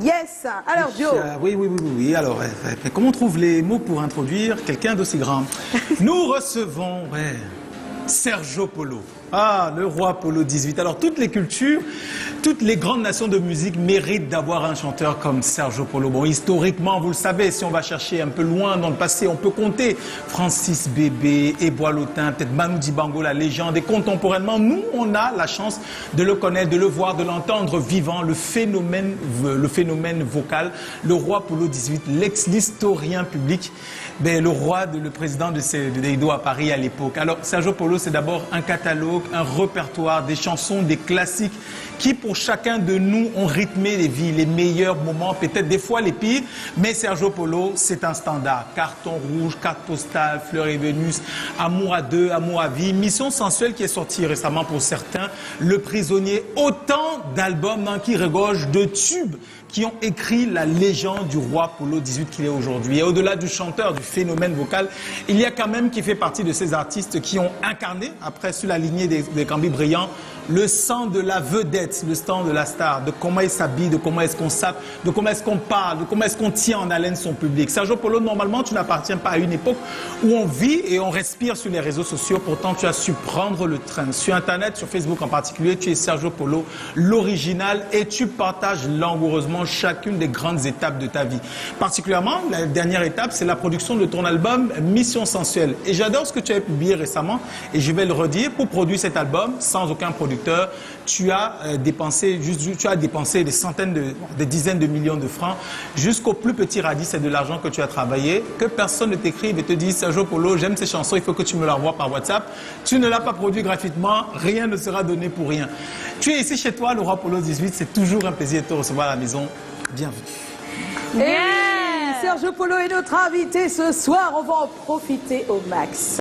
Yes. Alors, Joe. Oui. Alors, comment on trouve les mots pour introduire quelqu'un d'aussi grand? Nous recevons Sergio Polo. Ah, le roi Polo XVIII. Alors, toutes les cultures, toutes les grandes nations de musique méritent d'avoir un chanteur comme Sergio Polo. Bon, historiquement, vous le savez, si on va chercher un peu loin dans le passé, on peut compter Francis Bébé, Ebois-Lotin, peut-être Manu Dibango, la légende. Et contemporainement, nous, on a la chance de le connaître, de le voir, de l'entendre vivant, le phénomène vocal. Le roi Polo XVIII, l'historien public, le roi, le président de Deido à Paris à l'époque. Alors, Sergio Polo, c'est d'abord un catalogue, un répertoire, des chansons, des classiques qui, pour chacun de nous, ont rythmé les vies, les meilleurs moments, peut-être des fois les pires. Mais Sergio Polo, c'est un standard. Carton rouge, carte postale, Fleur et Vénus, Amour à deux, Amour à vie, Mission sensuelle qui est sortie récemment pour certains, Le prisonnier. Autant d'albums qui regorgent de tubes qui ont écrit la légende du roi Polo XVIII qu'il est aujourd'hui. Et au-delà du chanteur, du phénomène vocal, il y a quand même qui fait partie de ces artistes qui ont incarné, après sur la lignée des Cambis brillants, le sang de la vedette, le sang de la star, de comment il s'habille, de comment est-ce qu'on sape, de comment est-ce qu'on parle, de comment est-ce qu'on tient en haleine son public. Sergio Polo, normalement, tu n'appartiens pas à une époque où on vit et on respire sur les réseaux sociaux. Pourtant, tu as su prendre le train. Sur Internet, sur Facebook en particulier, tu es Sergio Polo, l'original, et tu partages langoureusement chacune des grandes étapes de ta vie. Particulièrement, la dernière étape, c'est la production de ton album Mission sensuelle. Et j'adore ce que tu as publié récemment, et je vais le redire, pour produire cet album, sans aucun producteur, tu as dépensé des centaines, des dizaines de millions de francs, jusqu'au plus petit radis, c'est de l'argent que tu as travaillé, que personne ne t'écrive et te dit, Sergio Polo, j'aime ces chansons, il faut que tu me l'envoies par WhatsApp. Tu ne l'as pas produit gratuitement, rien ne sera donné pour rien. Tu es ici chez toi, le roi Polo XVIII, c'est toujours un plaisir de te recevoir à la maison. Bienvenue. Oui, Sergio Polo est notre invité ce soir, on va en profiter au max.